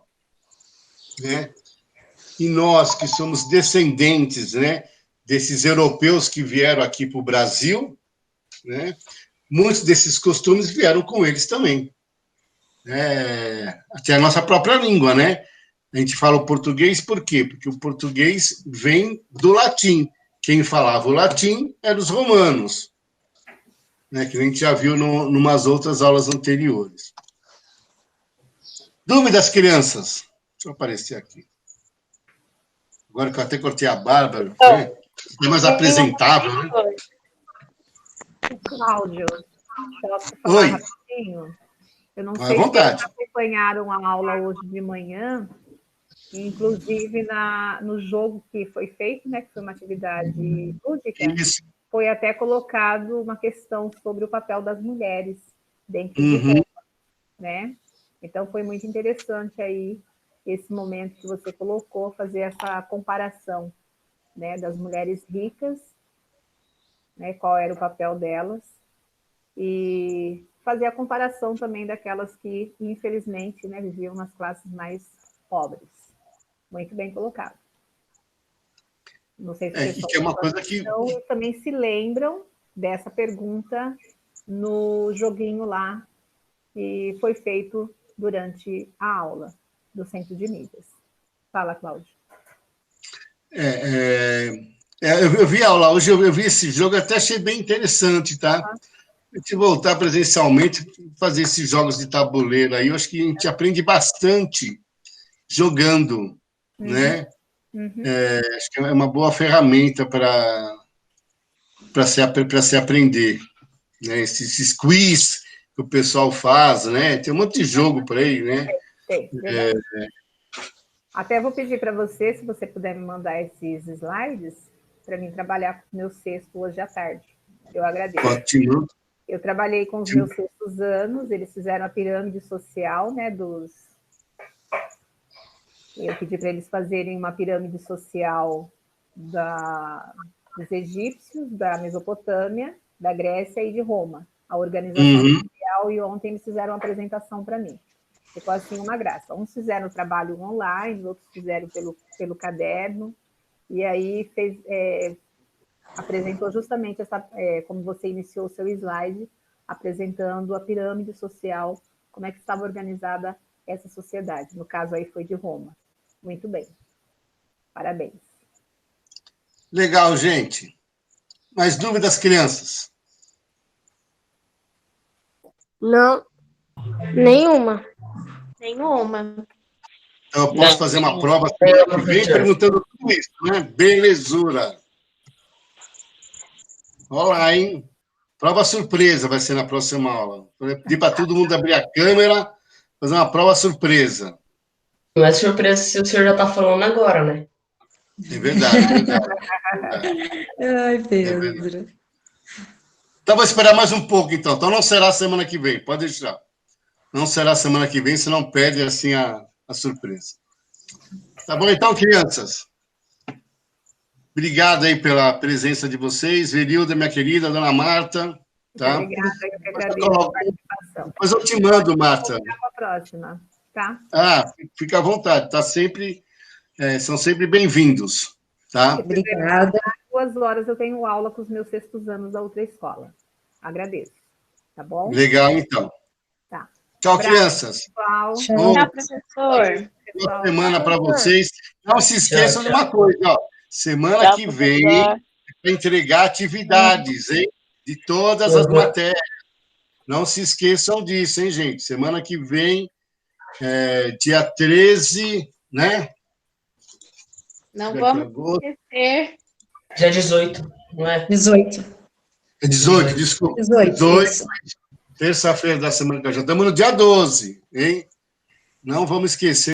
né? E nós que somos descendentes, né, desses europeus que vieram aqui para o Brasil, né, muitos desses costumes vieram com eles também. Até a nossa própria língua, né? A gente fala o português por quê? Porque o português vem do latim. Quem falava o latim eram os romanos, né, que a gente já viu numas outras aulas anteriores. Dúvidas, crianças? Deixa eu aparecer aqui. Agora que eu até cortei a barba, né? É mais apresentável, né? Cláudio, posso falar Oi. rapidinho? Eu não Vai sei à se vontade. vocês acompanharam a aula hoje de manhã, inclusive no jogo que foi feito, né, que foi uma atividade lúdica, Isso. foi até colocado uma questão sobre o papel das mulheres. dentro de Roma, né? Então, foi muito interessante aí esse momento que você colocou, fazer essa comparação, né, das mulheres ricas, né, qual era o papel delas, e fazer a comparação também daquelas que, infelizmente, né, viviam nas classes mais pobres. Muito bem colocado. Não sei se o pessoal que é uma coisa que... também se lembram dessa pergunta no joguinho lá que foi feito durante a aula do Centro de Mídias. Fala, Cláudio. Eu vi a aula hoje, eu vi esse jogo, até achei bem interessante, tá? Se voltar presencialmente, fazer esses jogos de tabuleiro aí, eu acho que a gente aprende bastante jogando, né? Acho que é uma boa ferramenta para se aprender, né? Esses quiz que o pessoal faz, né? Tem um monte de jogo por aí, né? Tem, verdade. Até vou pedir para você, se você puder me mandar esses slides, para mim trabalhar com o meu sexto hoje à tarde. Eu agradeço. Ótimo. Eu trabalhei com os meus sextos anos, eles fizeram a pirâmide social, né, Eu pedi para eles fazerem uma pirâmide social dos egípcios, da Mesopotâmia, da Grécia e de Roma, a organização social, e ontem eles fizeram uma apresentação para mim. Ficou assim uma graça. Uns fizeram o trabalho online, outros fizeram pelo caderno, e aí apresentou justamente como você iniciou o seu slide, apresentando a pirâmide social, como é que estava organizada essa sociedade. No caso aí foi de Roma. Muito bem. Parabéns. Legal, gente. Mais dúvidas, crianças? Não, nenhuma. Nenhuma. Então, eu posso fazer uma prova semana que vem perguntando tudo isso, né? Belezura. Olá, hein? Prova surpresa vai ser na próxima aula. Vou pedir para todo mundo abrir a câmera, fazer uma prova surpresa. Não é surpresa se o senhor já está falando agora, né? É verdade, é verdade. Ai, Pedro. Então, vou esperar mais um pouco, então. Então, não será semana que vem, pode deixar. Não será semana que vem, senão perde, assim, a surpresa. Tá bom, então, crianças? Obrigado aí pela presença de vocês. Verilda, minha querida, dona Marta. Tá? Obrigada, eu que agradeço a participação. Depois eu te mando, Marta. Até a próxima, tá? Fica à vontade. Tá sempre, são sempre bem-vindos. Tá? Obrigada. 2 horas eu tenho aula com os meus sextos anos da outra escola. Agradeço. Tá bom? Legal, então. Tá. Tchau, crianças. Tchau. Tchau, professor. Boa semana para vocês. Não se esqueçam de uma coisa, ó. Semana que vem, para entregar atividades, hein? De todas as matérias. Não se esqueçam disso, hein, gente? Semana que vem, dia 13, né? Não vamos esquecer. Dia 18, não é? 18. 18, desculpa. 18. Terça-feira da semana que já estamos no dia 12, hein? Não vamos esquecer.